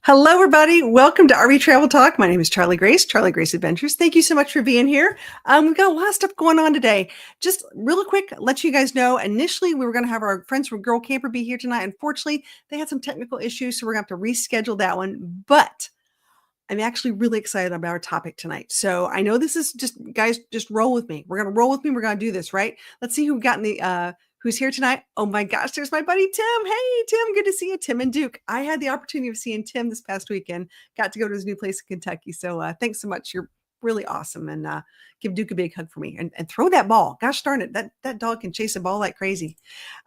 Hello, everybody. Welcome to RV Travel Talk. My name is Charlie Grace, Charlie Grace Adventures. Thank you so much for being here. We've got a lot of stuff going on today. Just real quick, let you guys know, initially we were going to have our friends from Girl Camper be here tonight. Unfortunately, they had some technical issues, so we're going to have to reschedule that one. But I'm actually really excited about our topic tonight. So I know this is just, guys, just roll with me. We're going to roll with me. We're going to do this, right? Let's see who we've got in the, who's here tonight. Oh my gosh, there's my buddy, Tim. Hey, Tim, good to see you, Tim and Duke. I had the opportunity of seeing Tim this past weekend, got to go to his new place in Kentucky. So thanks so much. You're really awesome. And give Duke a big hug for me and throw that ball. Gosh darn it. That dog can chase a ball like crazy.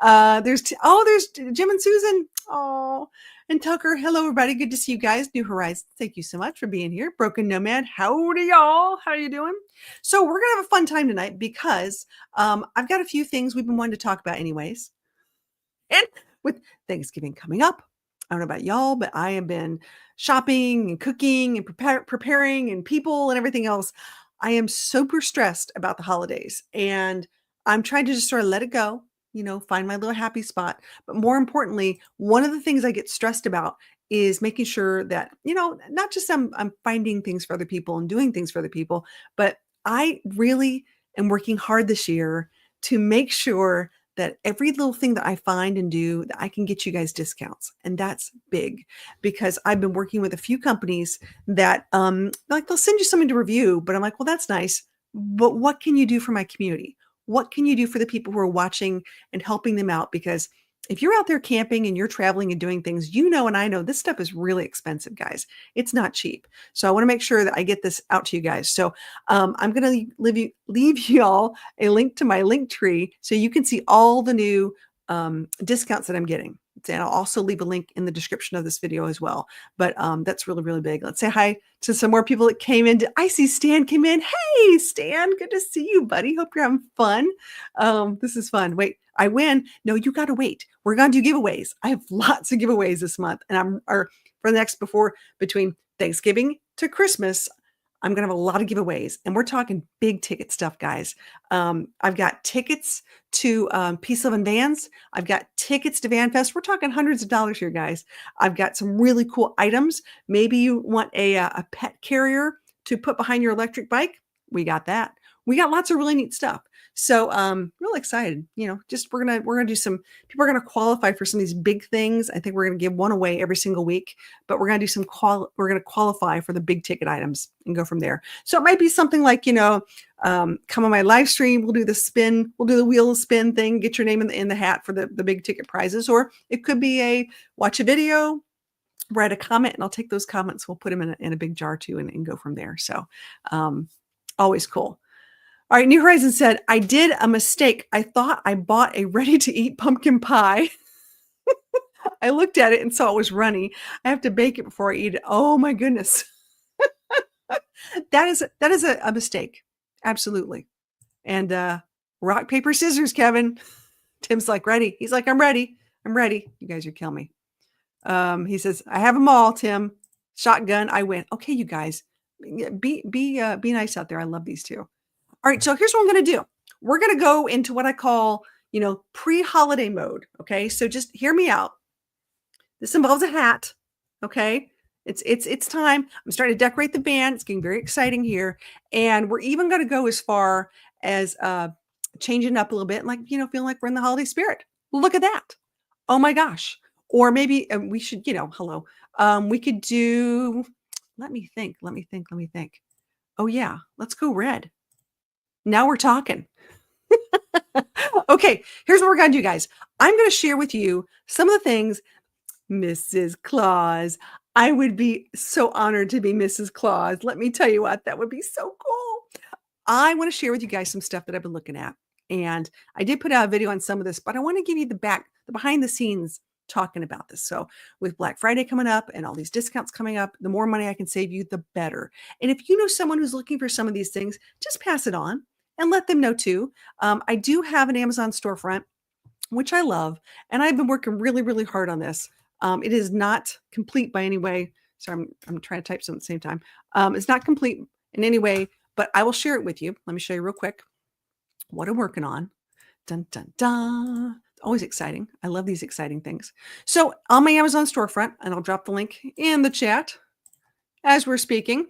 There's Jim and Susan. Oh, and Tucker, hello everybody. Good to see you guys. New Horizons. Thank you so much for being here. Broken Nomad, howdy y'all. How you doing? So we're gonna have a fun time tonight because I've got a few things we've been wanting to talk about anyways. And with Thanksgiving coming up, I don't know about y'all, but I have been shopping and cooking and preparing and people and everything else. I am super stressed about the holidays and I'm trying to just sort of let it go, find my little happy spot. But more importantly, one of the things I get stressed about is making sure that, not just I'm finding things for other people and doing things for other people, but I really am working hard this year to make sure that every little thing that I find and do, that I can get you guys discounts. And that's big because I've been working with a few companies that like they'll send you something to review, but I'm like, well, that's nice. But what can you do for my community? What can you do for the people who are watching and helping them out? Because if you're out there camping and you're traveling and doing things, and I know this stuff is really expensive, guys. It's not cheap. So I want to make sure that I get this out to you guys. So I'm going to leave you all a link to my link tree so you can see all the new discounts that I'm getting. And I'll also leave a link in the description of this video as well. But that's really, really big. Let's say hi to some more people that came in. I see Stan came in. Hey, Stan, good to see you, buddy. Hope you're having fun. This is fun. Wait, I win. No, you got to wait. We're going to do giveaways. I have lots of giveaways this month. And between Thanksgiving to Christmas, I'm going to have a lot of giveaways and we're talking big ticket stuff, guys. I've got tickets to Peace Love and Vans. I've got tickets to Van Fest. We're talking hundreds of dollars here, guys. I've got some really cool items. Maybe you want a pet carrier to put behind your electric bike. We got that. We got lots of really neat stuff. So really excited, just we're gonna do some, people are gonna qualify for some of these big things. I think we're gonna give one away every single week, but we're gonna do we're gonna qualify for the big ticket items and go from there. So it might be something like, come on my live stream, we'll do the wheel spin thing, get your name in the hat for the big ticket prizes, or it could be watch a video, write a comment, and I'll take those comments, we'll put them in a big jar too and go from there. So always cool. All right, New Horizons said, I did a mistake. I thought I bought a ready-to-eat pumpkin pie. I looked at it and saw it was runny. I have to bake it before I eat it. Oh my goodness. That is a mistake. Absolutely. And rock, paper, scissors, Kevin. Tim's like, ready. He's like, I'm ready. I'm ready. You guys are killing me. He says, I have them all, Tim. Shotgun, I win. Okay, you guys. Be nice out there. I love these two. All right, so here's what I'm going to do. We're going to go into what I call, pre-holiday mode. Okay, so just hear me out. This involves a hat. Okay, it's time. I'm starting to decorate the van. It's getting very exciting here, and we're even going to go as far as changing up a little bit, like feeling like we're in the holiday spirit. Look at that! Oh my gosh! Or maybe we should, hello. We could do. Let me think. Oh yeah, let's go red. Now we're talking. Okay, here's what we're going to do, guys. I'm going to share with you some of the things, Mrs. Claus. I would be so honored to be Mrs. Claus. Let me tell you what, that would be so cool. I want to share with you guys some stuff that I've been looking at. And I did put out a video on some of this, but I want to give you the behind the scenes talking about this. So with Black Friday coming up and all these discounts coming up, the more money I can save you, the better. And if you know someone who's looking for some of these things, just pass it on and let them know too. I do have an Amazon storefront, which I love, and I've been working really, really hard on this. It is not complete by any way. So I'm trying to type some at the same time. It's not complete in any way, but I will share it with you. Let me show you real quick what I'm working on. Dun, dun, dun. Always exciting. I love these exciting things. So on my Amazon storefront, and I'll drop the link in the chat as we're speaking.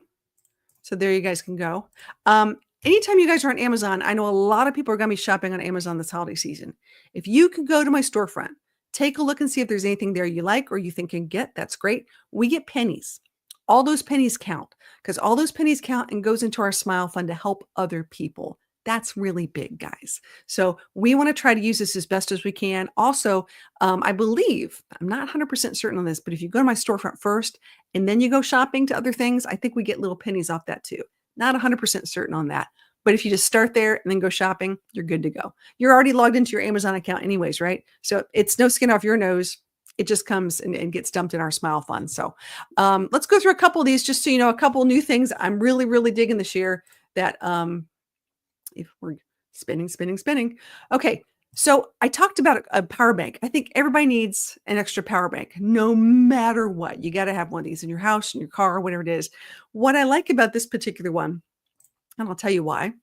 So there you guys can go. Anytime you guys are on Amazon, I know a lot of people are going to be shopping on Amazon this holiday season. If you can go to my storefront, take a look and see if there's anything there you like or you think you can get, that's great. We get pennies. All those pennies count because all those pennies count and goes into our Smile Fund to help other people. That's really big, guys. So we want to try to use this as best as we can. Also, I believe, I'm not 100% certain on this, but if you go to my storefront first and then you go shopping to other things, I think we get little pennies off that too. Not 100% certain on that. But if you just start there and then go shopping, you're good to go. You're already logged into your Amazon account anyways, right? So it's no skin off your nose. It just comes and gets dumped in our Smile Fund. So let's go through a couple of these just so you know, a couple new things I'm really, really digging this year that if we're spinning. Okay. So I talked about a power bank. I think everybody needs an extra power bank, no matter what. You got to have one of these in your house, in your car, whatever it is. What I like about this particular one, and I'll tell you why,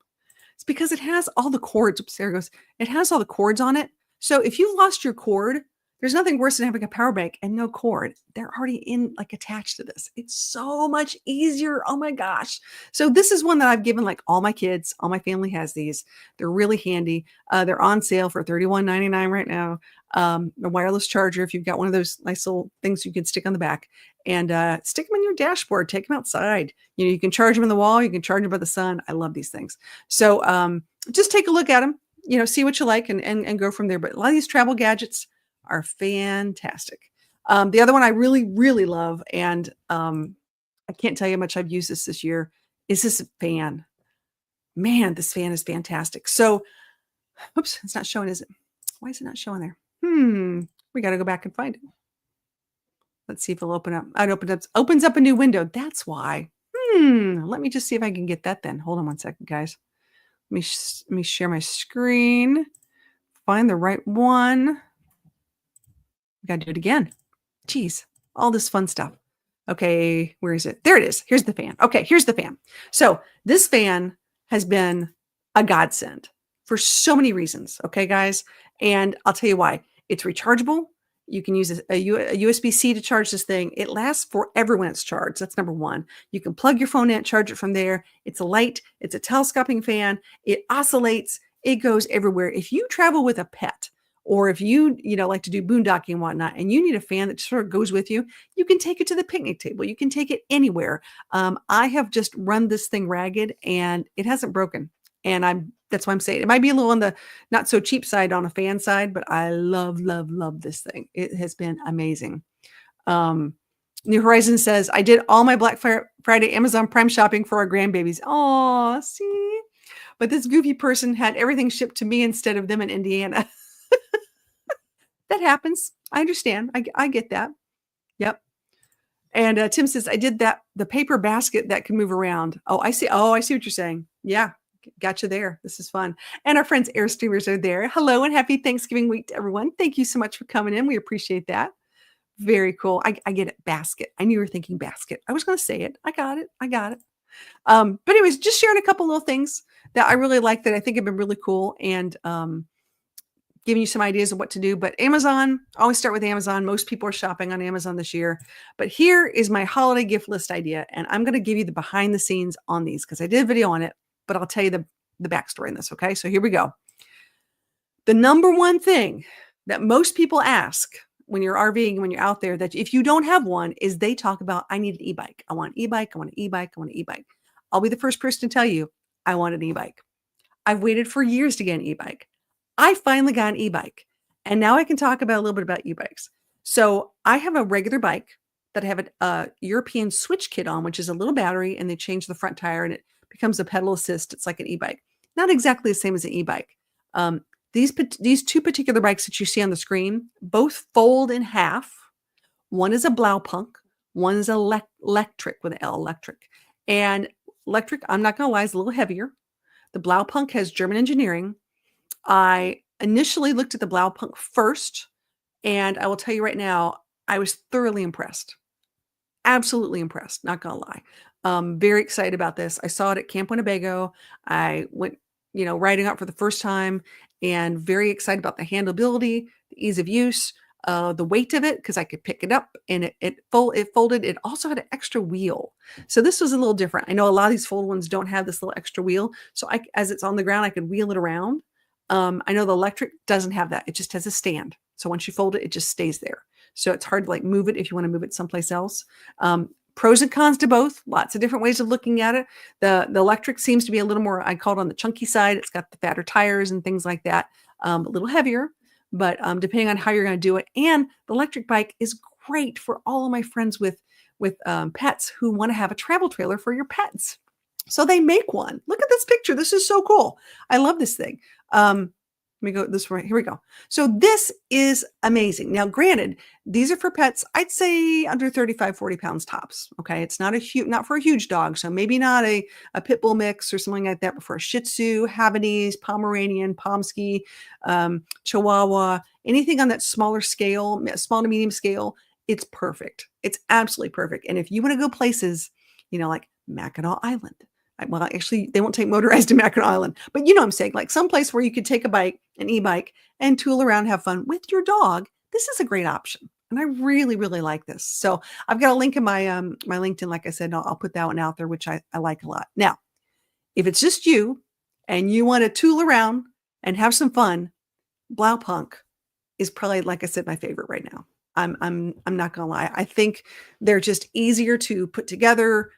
it's because it has all the cords. Oops, there it goes. It has all the cords on it. So if you lost your cord, there's nothing worse than having a power bank and no cord. They're already attached to this. It's so much easier. Oh my gosh. So this is one that I've given like all my kids, all my family has these. They're really handy. They're on sale for $31.99 right now. A wireless charger, if you've got one of those nice little things you can stick on the back and stick them in your dashboard, take them outside. You can charge them in the wall. You can charge them by the sun. I love these things. So just take a look at them, see what you like and go from there. But a lot of these travel gadgets are fantastic. The other one I really, really love, and I can't tell you how much I've used this year, is this fan. Man, this fan is fantastic. So, oops, it's not showing, is it? Why is it not showing there? We got to go back and find it. Let's see if it'll open up. It opens up a new window. That's why. Let me just see if I can get that then. Hold on one second, guys. Let me share my screen. Find the right one. Got to do it again. Jeez, all this fun stuff. Okay, where is it? There it is. Here's the fan. Okay, here's the fan. So this fan has been a godsend for so many reasons. Okay, guys. And I'll tell you why. It's rechargeable. You can use a USB-C to charge this thing. It lasts forever when it's charged. That's number one. You can plug your phone in, charge it from there. It's a light. It's a telescoping fan. It oscillates. It goes everywhere. If you travel with a pet, or if you like to do boondocking and whatnot, and you need a fan that sort of goes with you, you can take it to the picnic table. You can take it anywhere. I have just run this thing ragged, and it hasn't broken. And that's why I'm saying it might be a little on the not so cheap side on a fan side, but I love, love, love this thing. It has been amazing. New Horizon says, I did all my Black Friday Amazon Prime shopping for our grandbabies. Oh, see? But this goofy person had everything shipped to me instead of them in Indiana. That happens. I understand. I get that. Yep. And Tim says, I did the paper basket that can move around. Oh, I see. Oh, I see what you're saying. Yeah. Got you there. This is fun. And our friends Airstreamers are there. Hello and happy Thanksgiving week to everyone. Thank you so much for coming in. We appreciate that. Very cool. I get it. Basket. I knew you were thinking basket. I was going to say it. I got it. But anyways, just sharing a couple little things that I really like that I think have been really cool. And giving you some ideas of what to do. But Amazon, always start with Amazon. Most people are shopping on Amazon this year. But here is my holiday gift list idea. And I'm going to give you the behind the scenes on these because I did a video on it, but I'll tell you the backstory in this. Okay. So here we go. The number one thing that most people ask when you're RVing, when you're out there, that if you don't have one, is they talk about, I need an e-bike. I want an e-bike. I want an e-bike. I want an e-bike. I'll be the first person to tell you, I want an e-bike. I've waited for years to get an e-bike. I finally got an e-bike, and now I can talk about a little bit about e-bikes. So I have a regular bike that I have a European switch kit on, which is a little battery, and they change the front tire, and it becomes a pedal assist. It's like an e-bike. Not exactly the same as an e-bike. These two particular bikes that you see on the screen, both fold in half. One is a Blaupunk. One is electric with an L, electric. And electric, I'm not going to lie, is a little heavier. The Blaupunk has German engineering. I initially looked at the Blaupunk first, and I will tell you right now, I was thoroughly impressed. Absolutely impressed, not gonna lie. Very excited about this. I saw it at Camp Winnebago. I went, riding out for the first time, and very excited about the handleability, the ease of use, the weight of it because I could pick it up and it folded. It also had an extra wheel, so this was a little different. I know a lot of these fold ones don't have this little extra wheel, so as it's on the ground, I could wheel it around. I know the electric doesn't have that; it just has a stand. So once you fold it, it just stays there. So it's hard to like move it if you want to move it someplace else. Pros and cons to both. Lots of different ways of looking at it. The electric seems to be a little more, I call it on the chunky side. It's got the fatter tires and things like that. A little heavier, but depending on how you're going to do it. And the electric bike is great for all of my friends with pets who want to have a travel trailer for your pets. So they make one. Look at this picture. This is so cool. I love this thing. Let me go this way. Here we go. So this is amazing. Now, granted, these are for pets, I'd say under 35, 40 pounds tops. Okay. It's not not for a huge dog. So maybe not a pit bull mix or something like that, but for a Shih Tzu, Havanese, Pomeranian, Pomsky, Chihuahua, anything on that smaller scale, small to medium scale, it's perfect. It's absolutely perfect. And if you want to go places, like Mackinac Island, well, actually, they won't take motorized to Mackinac Island, but you know what I'm saying, like someplace where you could take an e-bike, and tool around, have fun with your dog. This is a great option, and I really, really like this. So I've got a link in my my LinkedIn. Like I said, I'll put that one out there, which I like a lot. Now, if it's just you and you want to tool around and have some fun, Blaupunk is probably, like I said, my favorite right now. I'm not gonna lie. I think they're just easier to put together.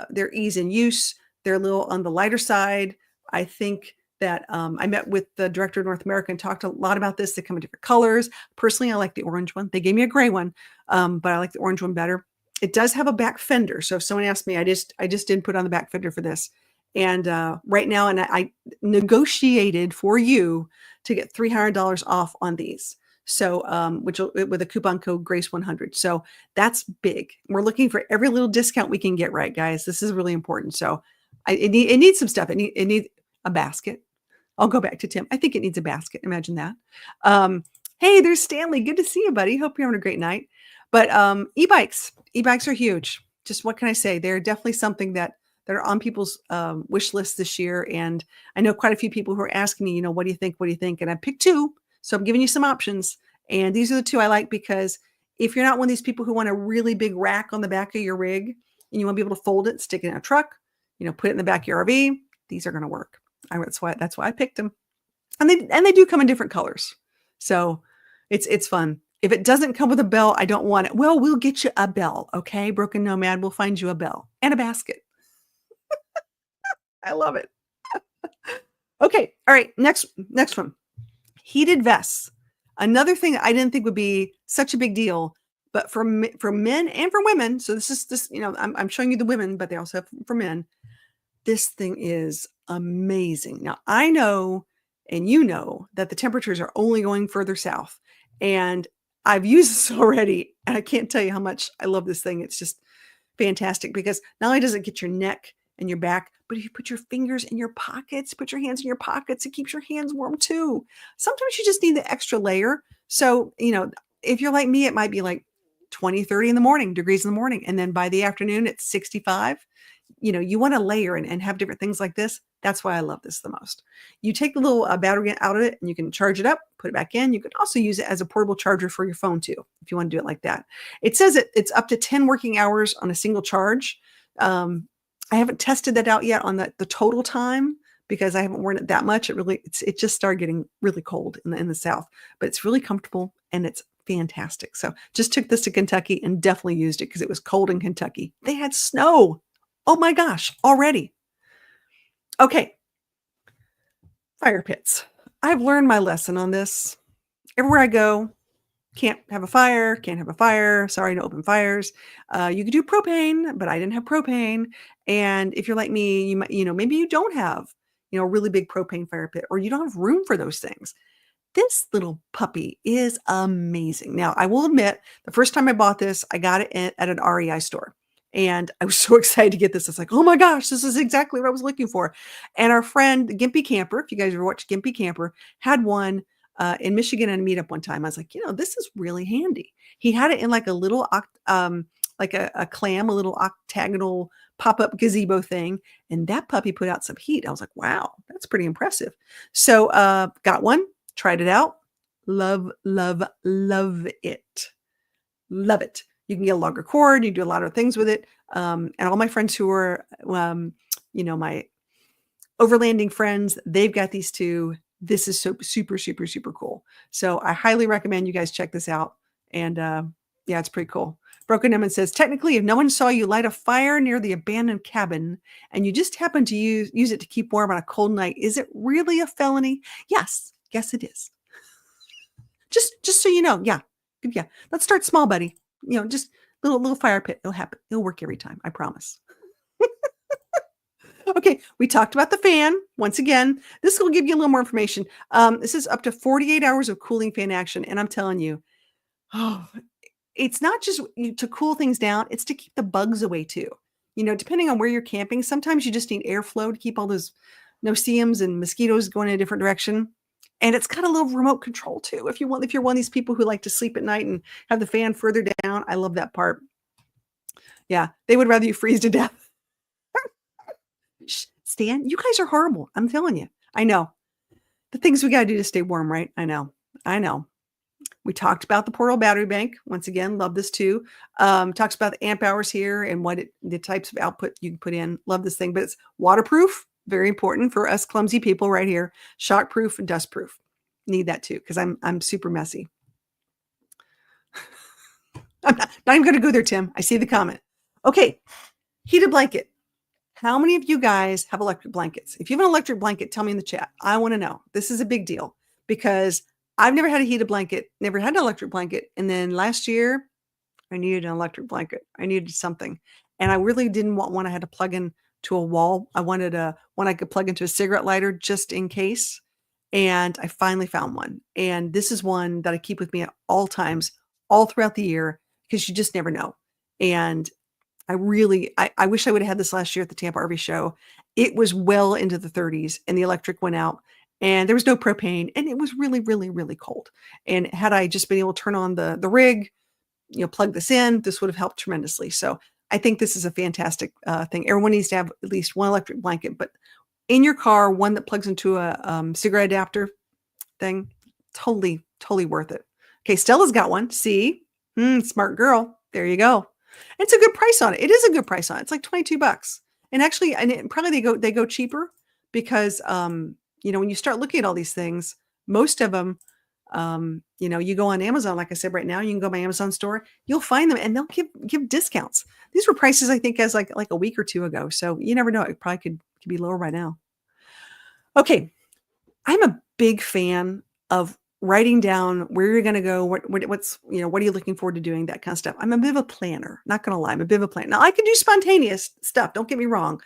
Their ease in use, they're a little on the lighter side. I think that I met with the director of North America and talked a lot about this. They come in different colors. Personally, I like the orange one. They gave me a gray one, but I like the orange one better. It does have a back fender. So if someone asked me, I just didn't put on the back fender for this. And right now, and I negotiated for you to get $300 off on these. So, with a coupon code Grace100. So that's big. We're looking for every little discount we can get, right, guys? This is really important. So it needs some stuff. It needs a basket. I'll go back to Tim. I think it needs a basket. Imagine that. Hey, there's Stanley. Good to see you, buddy. Hope you're having a great night. But e-bikes are huge. Just what can I say? They're definitely something that are on people's wish list this year. And I know quite a few people who are asking me, what do you think? What do you think? And I picked two. So I'm giving you some options. And these are the two I like, because if you're not one of these people who want a really big rack on the back of your rig and you want to be able to fold it, stick it in a truck, put it in the back of your RV, these are going to work. That's why I picked them. And they do come in different colors. So it's fun. If it doesn't come with a bell, I don't want it. Well, we'll get you a bell. Okay. Broken Nomad. We'll find you a bell and a basket. I love it. Okay. All right. Next one. Heated vests. Another thing that I didn't think would be such a big deal, but for men and for women. So this, I'm showing you the women, but they also have for men. This thing is amazing. Now I know, and that the temperatures are only going further south, and I've used this already, and I can't tell you how much I love this thing. It's just fantastic, because not only does it get your neck and your back, but if you put your fingers in your pockets, put your hands in your pockets, it keeps your hands warm too. Sometimes you just need the extra layer. So, if you're like me, it might be like 20, 30 degrees in the morning. And then by the afternoon, it's 65. You want to layer and have different things like this. That's why I love this the most. You take the little battery out of it and you can charge it up, put it back in. You can also use it as a portable charger for your phone too, if you want to do it like that. It says it's up to 10 working hours on a single charge. I haven't tested that out yet on the total time, because I haven't worn it that much. It just started getting really cold in the South, but it's really comfortable and it's fantastic. So just took this to Kentucky and definitely used it because it was cold in Kentucky. They had snow. Oh my gosh, already. Okay. Fire pits. I've learned my lesson on this. Everywhere I go, can't have a fire. Sorry, no open fires. You could do propane, but I didn't have propane. And if you're like me, you might, maybe you don't have, a really big propane fire pit, or you don't have room for those things. This little puppy is amazing. Now, I will admit, the first time I bought this, I got it at an REI store. And I was so excited to get this. It's like, oh my gosh, this is exactly what I was looking for. And our friend, Gimpy Camper, if you guys ever watched Gimpy Camper, had one in Michigan at a meetup one time. I was like, this is really handy. He had it in like a little like a clam, a little octagonal pop-up gazebo thing, and that puppy put out some heat. I was like, wow, that's pretty impressive. So got one, tried it out. Love, love, love it. Love it. You can get a longer cord. You do a lot of things with it. And all my friends who are, my overlanding friends, they've got these too. This is so super, super, super cool. So I highly recommend you guys check this out. And yeah, it's pretty cool. Broken Emmon says, technically, if no one saw you light a fire near the abandoned cabin and you just happen to use it to keep warm on a cold night, is it really a felony? Yes. Yes, it is. Just so you know. Yeah. Yeah. Let's start small, buddy. Just little fire pit. It'll happen. It'll work every time. I promise. Okay, we talked about the fan. Once again, this will give you a little more information. This is up to 48 hours of cooling fan action. And I'm telling you, oh, it's not just to cool things down, it's to keep the bugs away too. Depending on where you're camping, sometimes you just need airflow to keep all those no-see-ums and mosquitoes going in a different direction. And it's got a little remote control too. If you're one of these people who like to sleep at night and have the fan further down, I love that part. Yeah, they would rather you freeze to death. Stan, you guys are horrible. I'm telling you. I know. The things we got to do to stay warm, right? I know. We talked about the portable battery bank. Once again, love this too. Talks about the amp hours here and the types of output you can put in. Love this thing, but it's waterproof. Very important for us clumsy people right here. Shockproof and dustproof. Need that too because I'm super messy. I'm not even going to go there, Tim. I see the comment. Okay, heated blanket. How many of you guys have electric blankets? If you have an electric blanket, tell me in the chat. I want to know. This is a big deal because I've never had a heated blanket, never had an electric blanket. And then last year, I needed an electric blanket. I needed something. And I really didn't want one I had to plug in to a wall. I wanted one I could plug into a cigarette lighter just in case. And I finally found one. And this is one that I keep with me at all times, all throughout the year, because you just never know. And I wish I would have had this last year at the Tampa RV show. It was well into the 30s and the electric went out and there was no propane and it was really, really, really cold. And had I just been able to turn on the rig, plug this in, this would have helped tremendously. So I think this is a fantastic thing. Everyone needs to have at least one electric blanket, but in your car, one that plugs into a cigarette adapter thing, totally, totally worth it. Okay, Stella's got one. See? Smart girl. There you go. It's a good price on it. It is a good price on it. It's like $22. And actually, probably they go cheaper because when you start looking at all these things, most of them, you go on Amazon, like I said, right now, you can go to my Amazon store, you'll find them and they'll give discounts. These were prices, I think, as like a week or two ago. So you never know. It probably could be lower by now. Okay. I'm a big fan of writing down where you're going to go, what are you looking forward to doing, that kind of stuff. I'm a bit of a planner, not going to lie. I'm a bit of a planner. Now I can do spontaneous stuff. Don't get me wrong,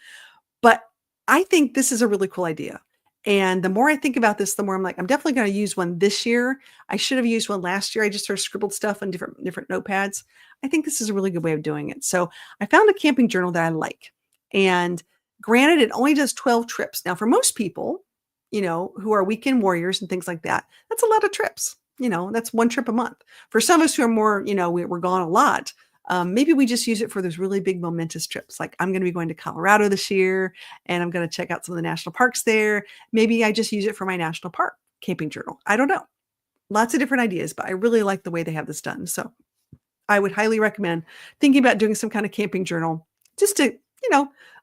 but I think this is a really cool idea. And the more I think about this, the more I'm like, I'm definitely going to use one this year. I should have used one last year. I just sort of scribbled stuff on different notepads. I think this is a really good way of doing it. So I found a camping journal that I like. And granted, it only does 12 trips. Now, for most people, who are weekend warriors and things like that, that's a lot of trips. That's one trip a month. For some of us who are more, we're gone a lot. Maybe we just use it for those really big momentous trips. Like I'm going to be going to Colorado this year and I'm going to check out some of the national parks there. Maybe I just use it for my national park camping journal. I don't know. Lots of different ideas, but I really like the way they have this done. So I would highly recommend thinking about doing some kind of camping journal just to,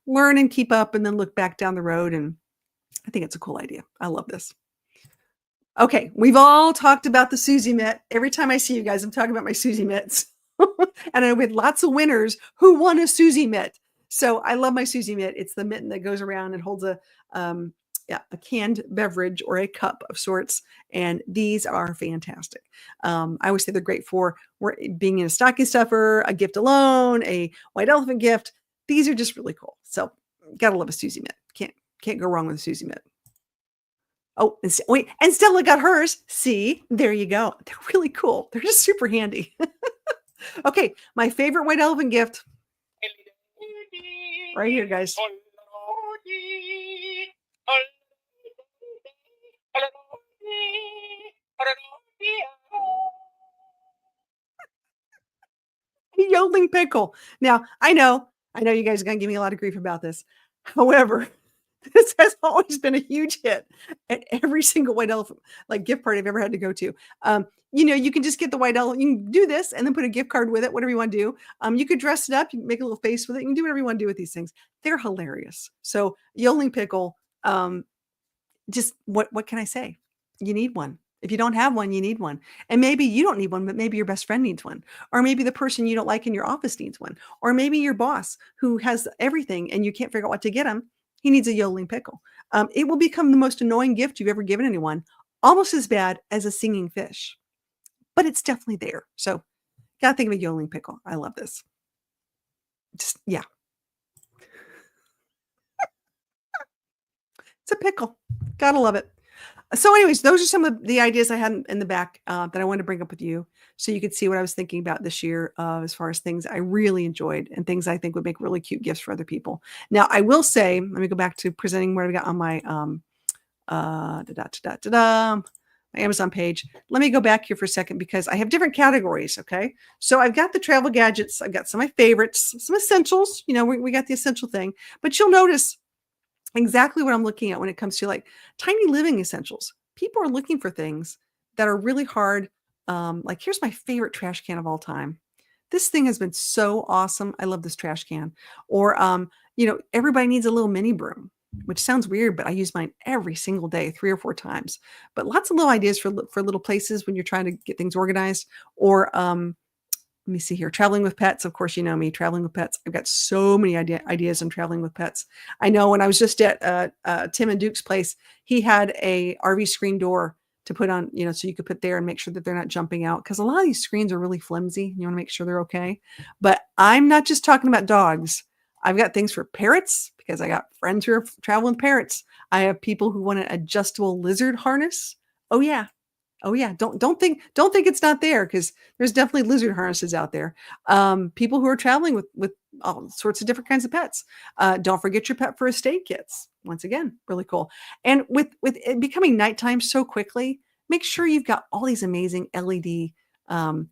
learn and keep up and then look back down the road. And I think it's a cool idea. I love this. Okay, we've all talked about the Susie mitt. Every time I see you guys, I'm talking about my Susie mitts. And I with lots of winners who won a Susie mitt. So I love my Susie mitt. It's the mitten that goes around and holds a canned beverage or a cup of sorts. And these are fantastic. I always say they're great for being in a stocking stuffer, a gift alone, a white elephant gift. These are just really cool. So gotta love a Susie mitt. Can't go wrong with a Susie mitt. Oh, and Stella got hers. See, there you go. They're really cool. They're just super handy. Okay, my favorite white elephant gift. Right here, guys. He yelled yodeling pickle. Now, I know you guys are gonna give me a lot of grief about this. However, this has always been a huge hit at every single white elephant like gift party I've ever had to go to. You can just get the white elephant. You can do this and then put a gift card with it, whatever you want to do. You could dress it up. You can make a little face with it. You can do whatever you want to do with these things. They're hilarious. So yodeling pickle. Just what can I say? You need one. If you don't have one, you need one. And maybe you don't need one, but maybe your best friend needs one. Or maybe the person you don't like in your office needs one. Or maybe your boss who has everything and you can't figure out what to get him, he needs a yodeling pickle. It will become the most annoying gift you've ever given anyone, almost as bad as a singing fish. But it's definitely there. So gotta think of a yodeling pickle. I love this. Just yeah, it's a pickle. Gotta love it. So, anyways, those are some of the ideas I had in the back that I wanted to bring up with you, so you could see what I was thinking about this year as far as things I really enjoyed and things I think would make really cute gifts for other people. Now, I will say, let me go back to presenting what I've got on my my Amazon page. Let me go back here for a second because I have different categories. Okay, so I've got the travel gadgets. I've got some of my favorites, some essentials. We got the essential thing, but you'll notice exactly what I'm looking at when it comes to like tiny living essentials. People are looking for things that are really hard. Like here's my favorite trash can of all time. This thing has been so awesome. I love this trash can. Or everybody needs a little mini broom, which sounds weird, but I use mine every single day, 3 or 4 times. But lots of little ideas for little places when you're trying to get things organized. Or let me see here. Traveling with pets. Of course, you know me, traveling with pets. I've got so many ideas on traveling with pets. I know when I was just at Tim and Duke's place, he had a RV screen door to put on, so you could put there and make sure that they're not jumping out. Because a lot of these screens are really flimsy. You want to make sure they're okay. But I'm not just talking about dogs. I've got things for parrots because I got friends who are traveling parrots. I have people who want an adjustable lizard harness. Oh yeah, oh yeah, don't think it's not there because there's definitely lizard harnesses out there. People who are traveling with all sorts of different kinds of pets. Don't forget your pet first aid kits. Once again, really cool. And with it becoming nighttime so quickly, make sure you've got all these amazing LED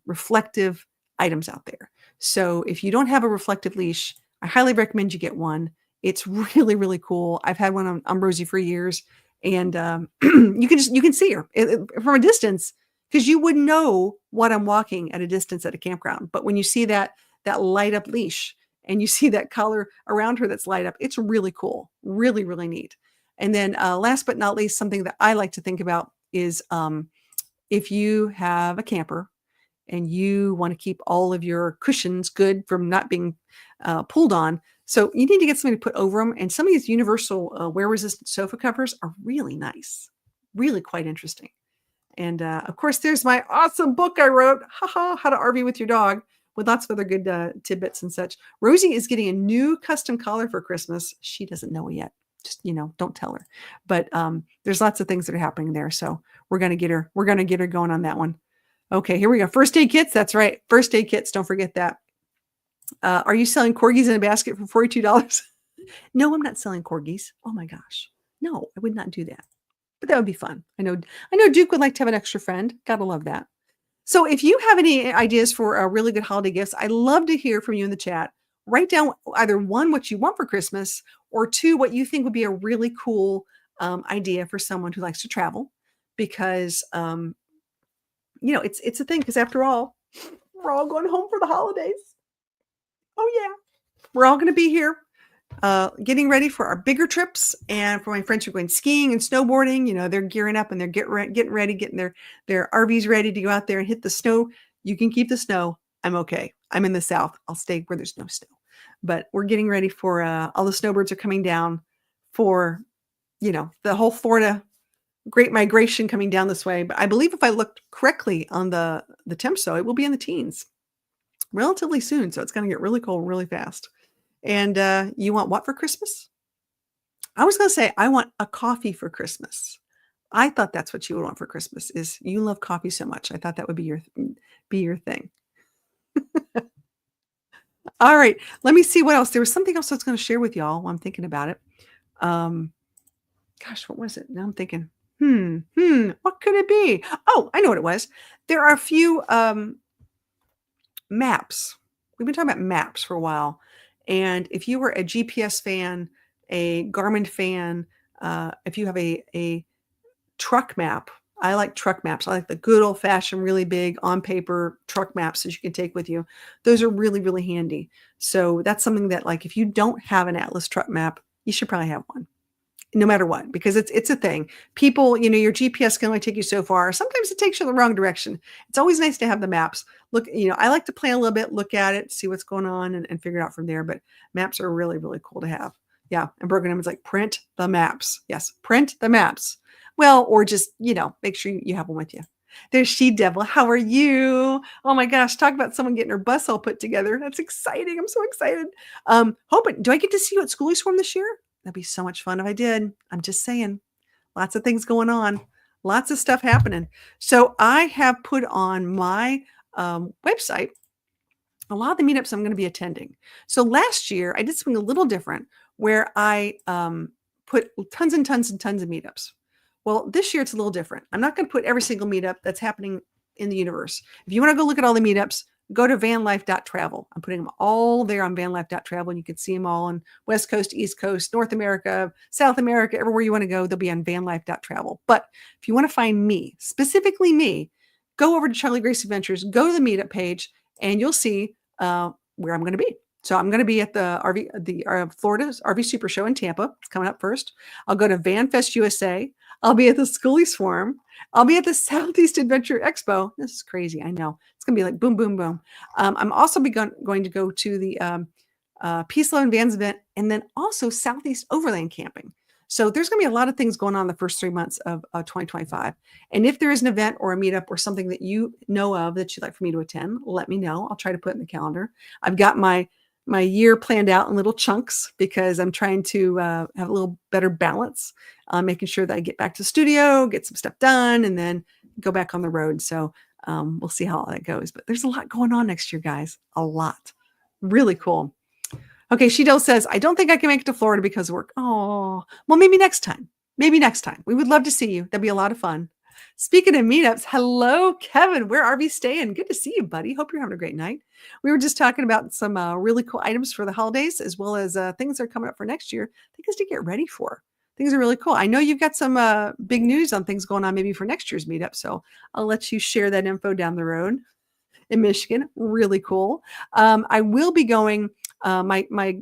reflective items out there. So if you don't have a reflective leash, I highly recommend you get one. It's really really cool. I've had one on Rosie for years. And you can see her from a distance because you wouldn't know what I'm walking at a distance at a campground. But when you see that light up leash and you see that collar around her that's light up, it's really cool, really really neat. And then last but not least, something that I like to think about is if you have a camper and you want to keep all of your cushions good from not being pulled on. So you need to get something to put over them. And some of these universal wear-resistant sofa covers are really nice, really quite interesting. And of course, there's my awesome book I wrote, How to RV with Your Dog, with lots of other good tidbits and such. Rosie is getting a new custom collar for Christmas. She doesn't know it yet. Just, don't tell her. But there's lots of things that are happening there. So we're going to get her going on that one. Okay, here we go. First aid kits. That's right. First aid kits. Don't forget that. Are you selling corgis in a basket for $42? No, I'm not selling corgis. Oh my gosh. No, I would not do that. But that would be fun. I know Duke would like to have an extra friend. Gotta love that. So if you have any ideas for really good holiday gifts, I'd love to hear from you in the chat. Write down either one, what you want for Christmas, or two, what you think would be a really cool idea for someone who likes to travel. Because, it's a thing. Because after all, we're all going home for the holidays. Oh yeah, we're all going to be here getting ready for our bigger trips. And for my friends who are going skiing and snowboarding, they're gearing up and they're getting ready, getting their RVs ready to go out there and hit the snow. You can keep the snow. I'm okay. I'm in the South. I'll stay where there's no snow. But we're getting ready for all the snowbirds are coming down for, the whole Florida great migration coming down this way. But I believe if I looked correctly on the Tempso, it will be in the teens relatively soon. So it's going to get really cold really fast. And you want what for Christmas? I was going to say, I want a coffee for Christmas. I thought that's what you would want for Christmas is you love coffee so much. I thought that would be your thing. All right. Let me see what else. There was something else I was going to share with y'all while I'm thinking about it. Gosh, what was it? Now I'm thinking, what could it be? Oh, I know what it was. There are a few maps we've been talking about maps for a while. And if you were a GPS fan, a Garmin fan, if you have a truck map, I like truck maps. I like the good old fashioned, really big on paper truck maps that you can take with you. Those are really, really handy. So that's something that, like, if you don't have an Atlas truck map, you should probably have one, no matter what, because it's a thing. People, your GPS can only take you so far. Sometimes it takes you in the wrong direction. It's always nice to have the maps. Look, I like to plan a little bit, look at it, see what's going on, and figure it out from there. But maps are really, really cool to have. Yeah. And Broken is like, print the maps. Yes, print the maps. Well, or just, make sure you have one with you. There's She Devil. How are you? Oh my gosh, talk about someone getting her bus all put together. That's exciting. I'm so excited. Do I get to see you at Schoolies Forum this year? That'd be so much fun if I did. I'm just saying. Lots of things going on. Lots of stuff happening. So I have put on my website a lot of the meetups I'm going to be attending. So last year I did something a little different where I put tons and tons and tons of meetups. Well, this year it's a little different. I'm not going to put every single meetup that's happening in the universe. If you want to go look at all the meetups, go to vanlife.travel. I'm putting them all there on vanlife.travel, and you can see them all on West Coast, East Coast, North America, South America, everywhere you want to go, they'll be on vanlife.travel. But if you want to find me, specifically me, go over to Charlie Grace Adventures, go to the meetup page, and you'll see where I'm going to be. So I'm going to be at the Florida's RV Super Show in Tampa. It's coming up first. I'll go to VanFest USA. I'll be at the Schoolies Forum. I'll be at the Southeast Adventure Expo. This is crazy. I know. It's going to be like boom, boom, boom. I'm also going to go to the Peace, Love, and Vans event, and then also Southeast Overland Camping. So there's going to be a lot of things going on the first 3 months of 2025. And if there is an event or a meetup or something that you know of that you'd like for me to attend, let me know. I'll try to put it in the calendar. I've got my year planned out in little chunks because I'm trying to have a little better balance, making sure that I get back to the studio, get some stuff done, and then go back on the road. So we'll see how all that goes. But there's a lot going on next year, guys. A lot. Really cool. Okay, Shidel says, I don't think I can make it to Florida because of work. Oh, well, maybe next time. Maybe next time. We would love to see you. That'd be a lot of fun. Speaking of meetups, hello, Kevin. Where are we staying? Good to see you, buddy. Hope you're having a great night. We were just talking about some really cool items for the holidays, as well as things that are coming up for next year. Things to get ready for. Things are really cool. I know you've got some big news on things going on maybe for next year's meetup, so I'll let you share that info down the road. In Michigan, really cool. I will be going. My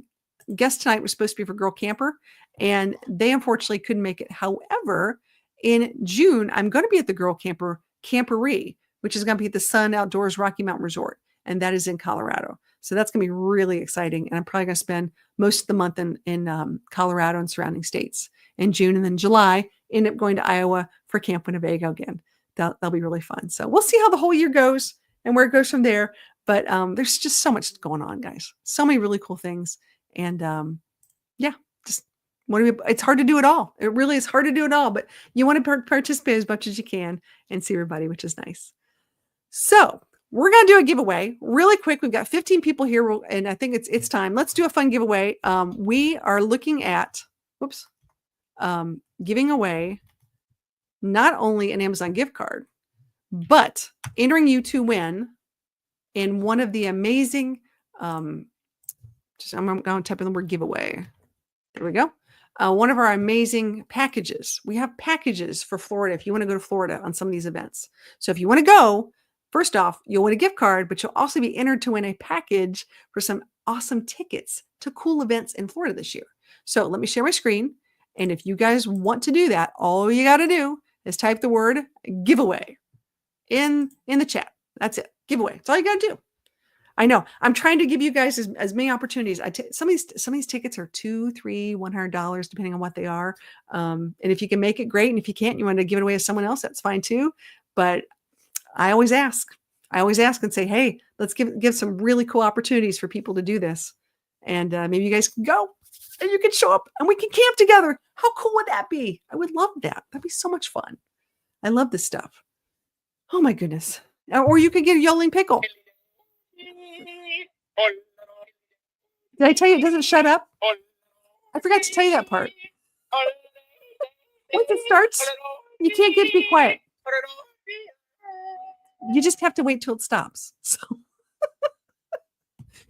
guest tonight was supposed to be for Girl Camper, and they unfortunately couldn't make it. However, in June, I'm going to be at the Girl Camper Camporee, which is going to be at the Sun Outdoors Rocky Mountain Resort, and that is in Colorado. So that's going to be really exciting, and I'm probably going to spend most of the month in Colorado and surrounding states in June, and then July end up going to Iowa for Camp Winnebago again. That'll be really fun. So we'll see how the whole year goes and where it goes from there. But there's just so much going on, guys. So many really cool things. And it's hard to do it all. It really is hard to do it all. But you want to participate as much as you can and see everybody, which is nice. So we're going to do a giveaway really quick. We've got 15 people here, and I think it's time. Let's do a fun giveaway. We are looking at, giving away not only an Amazon gift card, but entering you to win in one of the amazing, I'm going to type in the word giveaway. There we go. One of our amazing packages. We have packages for Florida if you want to go to Florida on some of these events. So if you want to go, first off, you'll win a gift card, but you'll also be entered to win a package for some awesome tickets to cool events in Florida this year. So let me share my screen. And if you guys want to do that, all you got to do is type the word giveaway in the chat. That's it. Giveaway. That's all you got to do. I know. I'm trying to give you guys as many opportunities. Some of these tickets are $200, $300, $100, depending on what they are. And if you can make it, great. And if you can't, you want to give it away to someone else, that's fine too. But I always ask and say, hey, let's give some really cool opportunities for people to do this. And maybe you guys can go and you can show up and we can camp together. How cool would that be? I would love that. That'd be so much fun. I love this stuff. Oh my goodness. Or you could get a Yodeling Pickle. Did I tell you it doesn't shut up? I forgot to tell you that part. Once it starts, you can't get to be quiet. You just have to wait till it stops. So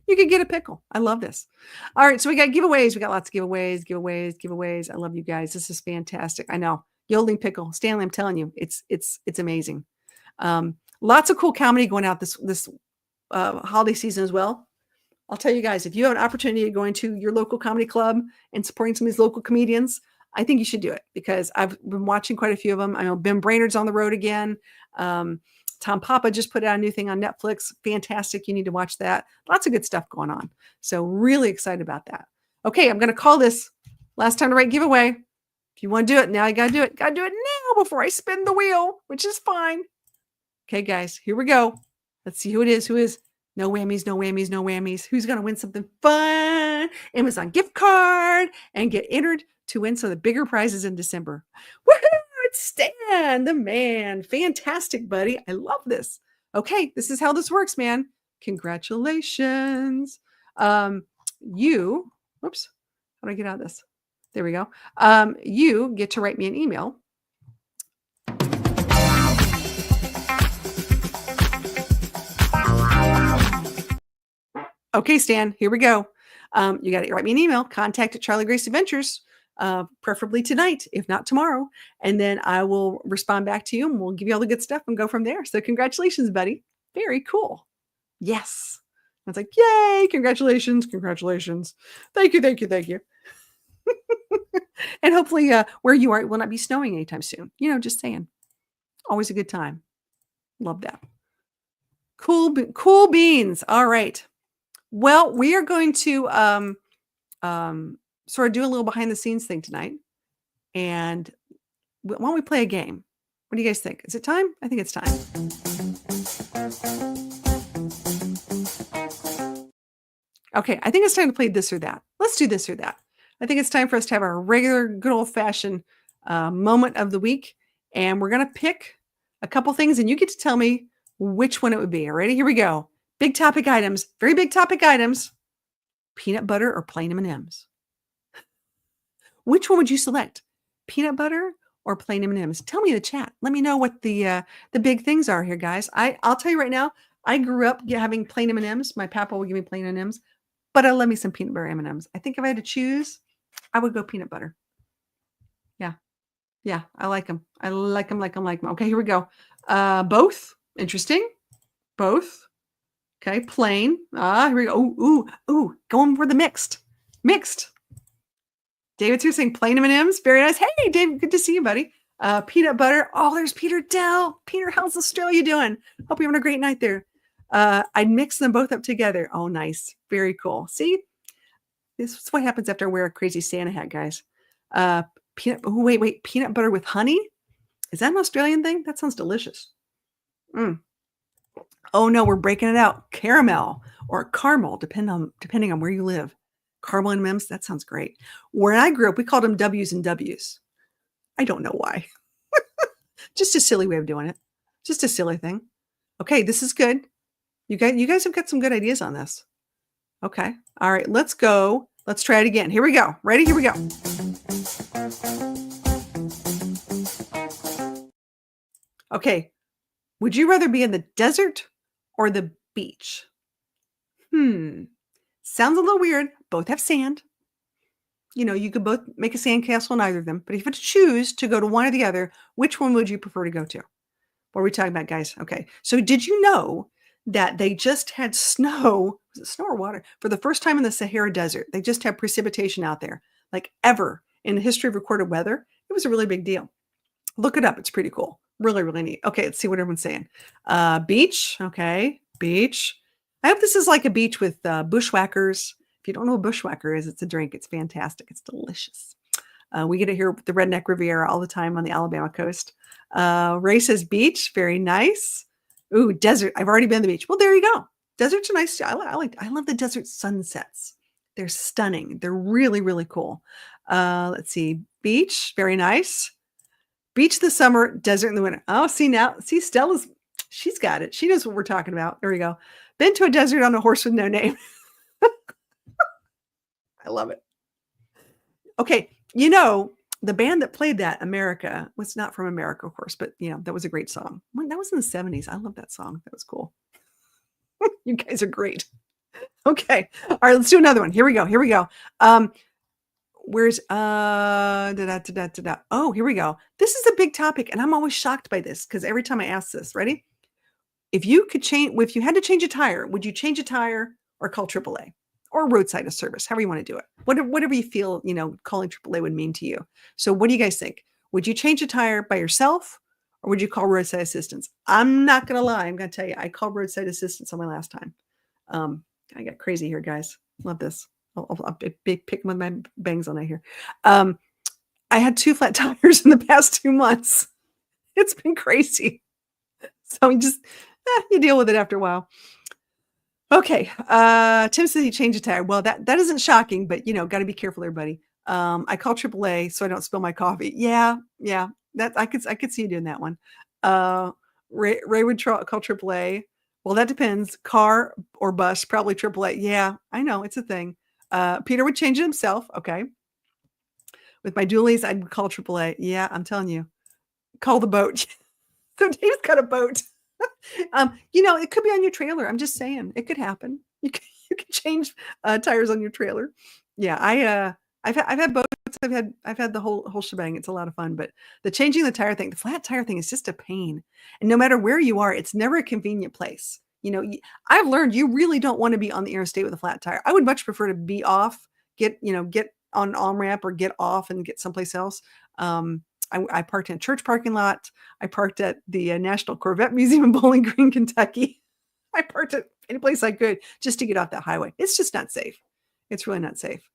You could get a pickle. I love this. All right, so we got giveaways. We got lots of giveaways. I love you guys. This is fantastic. I know. Yodeling pickle. Stanley, I'm telling you, it's amazing. Lots of cool comedy going out this holiday season as well. I'll tell you guys, if you have an opportunity to go into your local comedy club and supporting some of these local comedians, I think you should do it because I've been watching quite a few of them. I know Ben Brainerd's on the road again. Tom Papa just put out a new thing on Netflix. Fantastic. You need to watch that. Lots of good stuff going on. So really excited about that. Okay, I'm going to call this last time to write giveaway. If you want to do it, now you got to do it. Got to do it now before I spin the wheel, which is fine. Okay, guys, here we go. Let's see who it is. Who is? No whammies, no whammies, no whammies. Who's going to win something fun? Amazon gift card and get entered to win some of the bigger prizes in December. Woohoo! It's Stan, the man. Fantastic, buddy. I love this. Okay, this is how this works, man. Congratulations. Whoops. How do I get out of this? There we go. You get to write me an email. Okay, Stan, here we go. You got to write me an email, contact at Charlie Grace Adventures, preferably tonight, if not tomorrow. And then I will respond back to you and we'll give you all the good stuff and go from there. So congratulations, buddy. Very cool. Yes. I was like, yay, congratulations, congratulations. Thank you, thank you, thank you. And hopefully where you are, it will not be snowing anytime soon. You know, just saying. Always a good time. Love that. Cool beans. All right. Well, we are going to sort of do a little behind the scenes thing tonight. And why don't we play a game? What do you guys think? Is it time? I think it's time. Okay, I think it's time to play this or that. Let's do this or that. I think it's time for us to have our regular, good old-fashioned moment of the week. And we're going to pick a couple things, and you get to tell me which one it would be. All right, here we go. Big topic items, very big topic items. Peanut butter or plain M&Ms? Which one would you select? Peanut butter or plain M&Ms? Tell me in the chat. Let me know what the big things are here, guys. I'll tell you right now, I grew up having plain M&Ms. My papa would give me plain M&Ms, but I love me some peanut butter M&Ms. I think if I had to choose, I would go peanut butter. Yeah, I like them. I like them. Okay, here we go. Both. Interesting. Both. Okay, plain. Here we go. Ooh, going for the mixed. David's here saying plain M&Ms. Very nice. Hey, David, good to see you, buddy. Peanut butter. Oh, there's Peter Dell. Peter, how's Australia doing? Hope you're having a great night there. I'd mix them both up together. Oh, nice. Very cool. See, this is what happens after I wear a crazy Santa hat, guys. Peanut butter with honey? Is that an Australian thing? That sounds delicious. Oh no, we're breaking it out. Caramel or caramel, depending on where you live. Caramel M&Ms, that sounds great. Where I grew up, we called them W's and W's. I don't know why. Just a silly way of doing it. Just a silly thing. Okay, this is good. You guys have got some good ideas on this. Okay. All right, let's go. Let's try it again. Here we go. Ready? Here we go. Okay. Would you rather be in the desert or the beach? Sounds a little weird. Both have sand. You know, you could both make a sand castle in either of them. But if you had to choose to go to one or the other, which one would you prefer to go to? What are we talking about, guys? Okay. So did you know that they just had snow? Was it snow or water? For the first time in the Sahara Desert, they just had precipitation out there, like ever in the history of recorded weather. It was a really big deal. Look it up. It's pretty cool. Really, really neat. Okay, let's see what everyone's saying. Beach. Okay, beach. I hope this is like a beach with bushwhackers. If you don't know what bushwhacker is, it's a drink. It's fantastic. It's delicious. We get it here with the Redneck Riviera all the time on the Alabama coast. Ray says beach. Very nice. Ooh, desert. I've already been to the beach. Well, there you go. Deserts are nice. I love the desert sunsets. They're stunning. They're really, really cool. Let's see. Beach. Very nice. Beach in the summer, desert in the winter. Oh, see Stella's, she's got it. She knows what we're talking about. There we go. Been to a desert on a horse with no name. I love it. Okay. You know, the band that played that, America, was not from America, of course, but you know, that was a great song. That was in the 70s. I love that song. That was cool. You guys are great. Okay. All right, let's do another one. Here we go. Here we go. Where's oh, here we go. This is a big topic, and I'm always shocked by this because every time I ask this, ready? If you had to change a tire, would you change a tire or call AAA or roadside service, however you want to do it? Whatever you feel, calling AAA would mean to you. So what do you guys think? Would you change a tire by yourself or would you call roadside assistance? I'm not going to lie. I'm going to tell you, I called roadside assistance on my last time. I got crazy here, guys. Love this. I'll pick with my bangs on it here. I had 2 flat tires in the past 2 months. It's been crazy. So you deal with it after a while. Okay. Tim says he changed a tire. Well, that isn't shocking, but got to be careful, everybody. I call AAA so I don't spill my coffee. Yeah. That I could see you doing that one. Ray would call AAA. Well, that depends. Car or bus, probably AAA. Yeah, I know it's a thing. Peter would change it himself. Okay. With my dualies, I'd call AAA. Yeah, I'm telling you. Call the boat. So Dave's got a boat. It could be on your trailer. I'm just saying it could happen. You can change tires on your trailer. Yeah, I've had boats. I've had the whole shebang. It's a lot of fun, but the changing the tire thing, the flat tire thing is just a pain. And no matter where you are, it's never a convenient place. I've learned you really don't want to be on the interstate with a flat tire. I would much prefer to be off, get on an on-ramp or get off and get someplace else. I parked in a church parking lot. I parked at the National Corvette Museum in Bowling Green, Kentucky. I parked at any place I could just to get off that highway. It's just not safe. It's really not safe.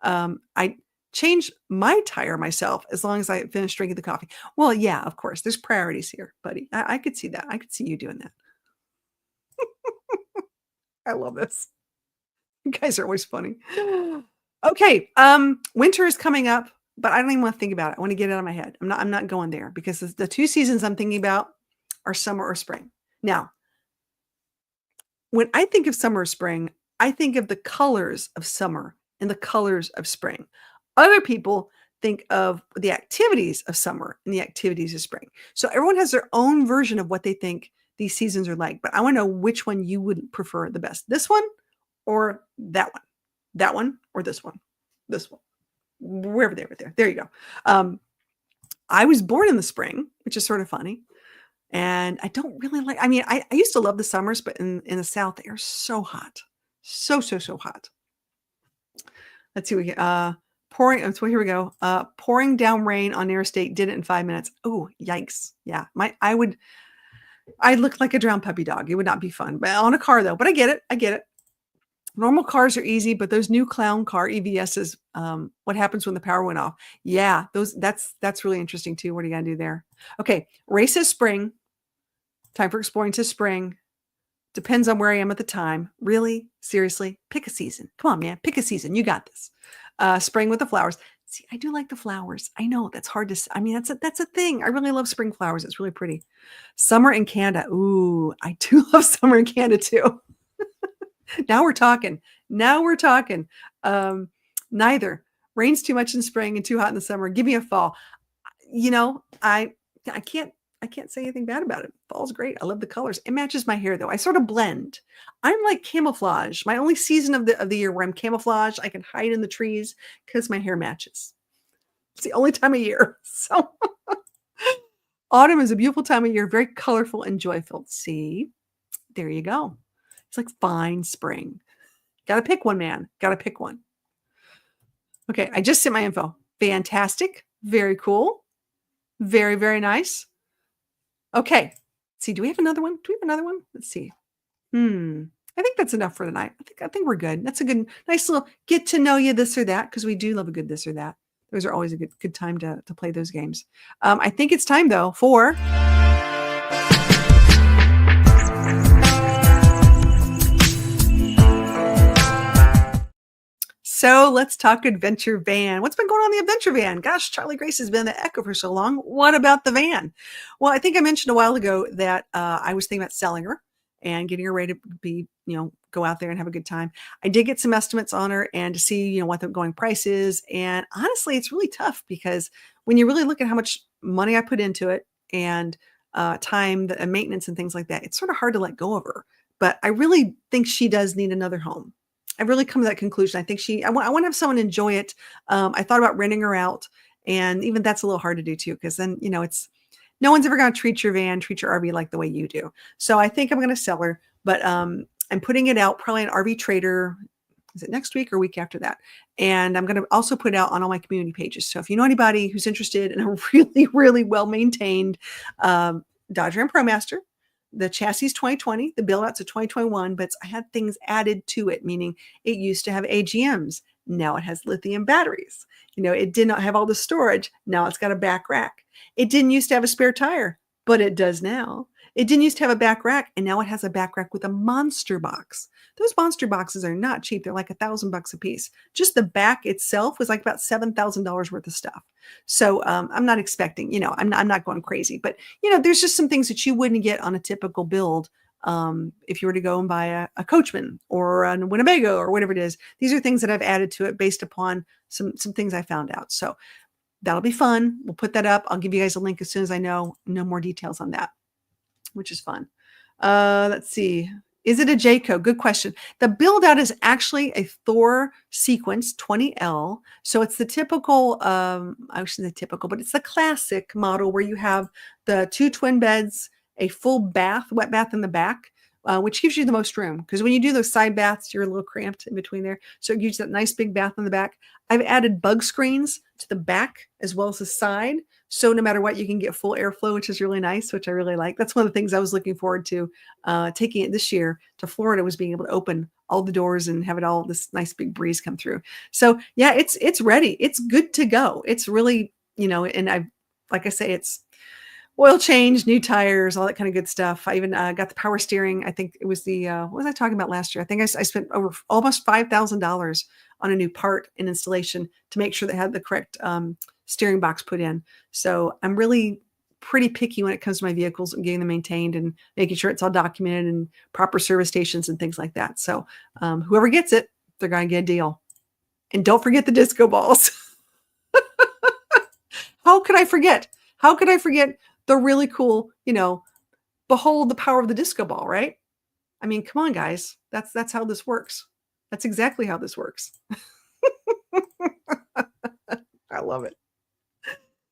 I changed my tire myself as long as I finished drinking the coffee. Well, yeah, of course. There's priorities here, buddy. I could see that. I could see you doing that. I love this. You guys are always funny. Okay. Winter is coming up. But I don't even want to think about it. I want to get it out of my head. I'm not going there because the 2 seasons I'm thinking about are summer or spring. Now, when I think of summer or spring, I think of the colors of summer and the colors of spring. Other people think of the activities of summer and the activities of spring. So everyone has their own version of what they think these seasons are like. But I want to know which one you would prefer the best. This one or that one? That one or this one? This one. Wherever they were there. There you go. I was born in the spring, which is sort of funny. And I don't really I used to love the summers, but in the South, they are so hot. So hot. Let's see. We get, pouring. So here we go. Pouring down rain on interstate did it in 5 minutes. Oh, yikes. Yeah. I look like a drowned puppy dog. It would not be fun, but on a car though, but I get it. Normal cars are easy, but those new clown car EVSs, what happens when the power went off? Yeah, that's really interesting too. What are you gonna do there? Okay, race is spring. Time for exploring to spring. Depends on where I am at the time. Really? Seriously? Pick a season. Come on, man. Pick a season. You got this. Spring with the flowers. See, I do like the flowers. I know that's hard to. That's a thing. I really love spring flowers. It's really pretty. Summer in Canada. Ooh, I do love summer in Canada too. Now we're talking. Neither. Rains too much in spring and too hot in the summer. Give me a fall. I can't say anything bad about it. Fall's great. I love the colors. It matches my hair though. I sort of blend. I'm like camouflage. My only season of the year where I'm camouflage, I can hide in the trees because my hair matches. It's the only time of year. So autumn is a beautiful time of year, very colorful and joyful. See, there you go. It's like fine spring. Got to pick one, man. Got to pick one. Okay, I just sent my info. Fantastic. Very cool. Very, very nice. Okay. Let's see, do we have another one? Let's see. I think that's enough for tonight. I think we're good. That's a nice little get to know you this or that because we do love a good this or that. Those are always a good time to play those games. I think it's time though for So let's talk adventure van. What's been going on in the adventure van? Gosh, Charlie Grace has been in the Echo for so long. What about the van? Well, I think I mentioned a while ago that I was thinking about selling her and getting her ready to be, go out there and have a good time. I did get some estimates on her and to see, what the going price is. And honestly, it's really tough because when you really look at how much money I put into it and time and maintenance and things like that, it's sort of hard to let go of her. But I really think she does need another home. I've really come to that conclusion. I think I want to have someone enjoy it. I thought about renting her out, and even that's a little hard to do too, because then, it's no one's ever going to treat your van, treat your RV like the way you do. So I think I'm going to sell her, but I'm putting it out probably on RV Trader. Is it next week or week after that? And I'm going to also put it out on all my community pages. So if you know anybody who's interested in a really, really well maintained Dodge Ram ProMaster, the chassis is 2020, the build out's a 2021, but I had things added to it, meaning it used to have AGMs. Now it has lithium batteries. It did not have all the storage. Now it's got a back rack. It didn't used to have a spare tire, but it does now. It didn't used to have a back rack, and now it has a back rack with a monster box. Those monster boxes are not cheap. They're like $1,000 a piece. Just the back itself was like about $7,000 worth of stuff. So I'm not expecting, I'm not going crazy, but there's just some things that you wouldn't get on a typical build. If you were to go and buy a Coachman or a Winnebago or whatever it is, these are things that I've added to it based upon some things I found out. So that'll be fun. We'll put that up. I'll give you guys a link as soon as I know more details on that, which is fun. Let's see. Is it a Jayco? Good question. The build out is actually a Thor Sequence 20L. So it's the typical, I shouldn't say typical, but it's the classic model where you have the 2 twin beds, a full bath, wet bath in the back, which gives you the most room. Because when you do those side baths, you're a little cramped in between there. So it gives you that nice big bath in the back. I've added bug screens to the back as well as the side. So no matter what, you can get full airflow, which is really nice, which I really like. That's one of the things I was looking forward to taking it this year to Florida, was being able to open all the doors and have it all this nice big breeze come through. So yeah, it's ready. It's good to go. It's really, and like I say, it's oil change, new tires, all that kind of good stuff. I even got the power steering. I think it was what was I talking about last year? I think I spent over almost $5,000 on a new part and installation to make sure they had the correct steering box put in. So I'm really pretty picky when it comes to my vehicles and getting them maintained and making sure it's all documented and proper service stations and things like that. So whoever gets it, they're going to get a deal. And don't forget the disco balls. How could I forget? How could I forget the really cool, behold the power of the disco ball, right? I mean, come on, guys. That's how this works. That's exactly how this works. I love it.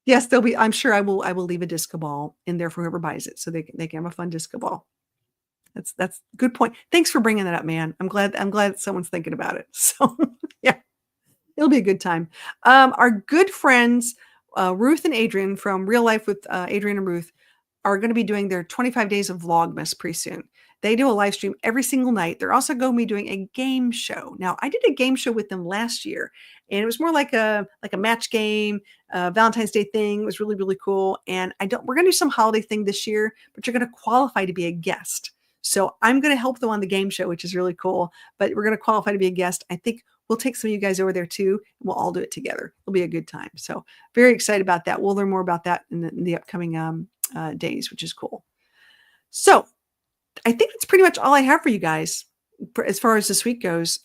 Yes, I'm sure I will leave a disco ball in there for whoever buys it, so they can have a fun disco ball. That's a good point. Thanks for bringing that up, man. I'm glad someone's thinking about it. So yeah, it'll be a good time. Our good friends, Ruth and Adrian from Real Life with Adrian and Ruth, are going to be doing their 25 days of Vlogmas pretty soon. They do a live stream every single night. They're also going to be doing a game show. Now, I did a game show with them last year, and it was more like a match game, Valentine's Day thing. It was really, really cool. And we're going to do some holiday thing this year, but you're going to qualify to be a guest. So I'm going to help them on the game show, which is really cool, but we're going to qualify to be a guest. I think we'll take some of you guys over there too, and we'll all do it together. It'll be a good time. So very excited about that. We'll learn more about that in the upcoming days, which is cool. So I think that's pretty much all I have for you guys as far as this week goes.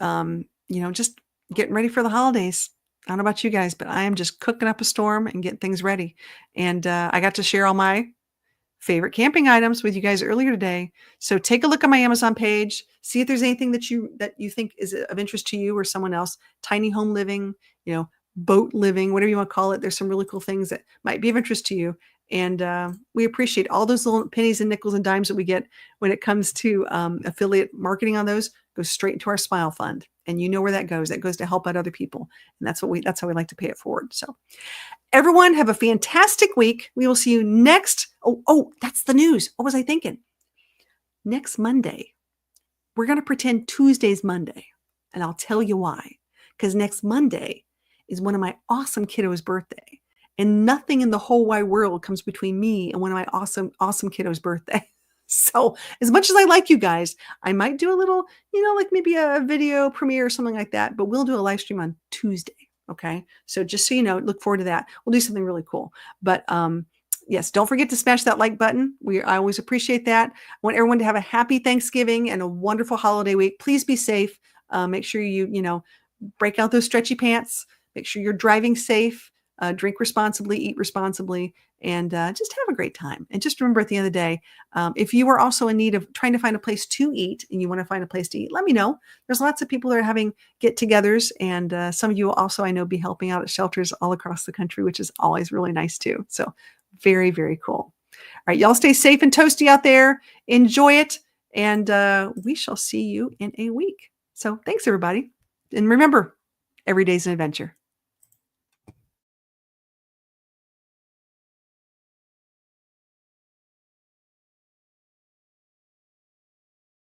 Just getting ready for the holidays. I don't know about you guys, but I am just cooking up a storm and getting things ready. And I got to share all my favorite camping items with you guys earlier today. So take a look at my Amazon page, see if there's anything that you think is of interest to you or someone else. Tiny home living, boat living, whatever you want to call it. There's some really cool things that might be of interest to you. And we appreciate all those little pennies and nickels and dimes that we get when it comes to affiliate marketing on those. Goes straight into our Smile Fund. And you know where that goes. That goes to help out other people. And that's how we like to pay it forward. So everyone have a fantastic week. We will see you next. Oh, that's the news. What was I thinking? Next Monday, we're going to pretend Tuesday's Monday. And I'll tell you why. Because next Monday is one of my awesome kiddos' birthday. And nothing in the whole wide world comes between me and one of my awesome, awesome kiddos' birthday. So as much as I like you guys, I might do a little, like maybe a video premiere or something like that, but we'll do a live stream on Tuesday. Okay. So just so you know, look forward to that. We'll do something really cool. But yes, don't forget to smash that like button. I always appreciate that. I want everyone to have a happy Thanksgiving and a wonderful holiday week. Please be safe. Make sure you break out those stretchy pants. Make sure you're driving safe. drink responsibly, eat responsibly, and just have a great time. And just remember, at the end of the day, if you are also in need of trying to find a place to eat and you want to find a place to eat, let me know. There's lots of people that are having get-togethers, and some of you will also, I know, be helping out at shelters all across the country, which is always really nice too. So very, very cool. All right, y'all stay safe and toasty out there. Enjoy it, and we shall see you in a week. So thanks, everybody. And remember, every day's an adventure.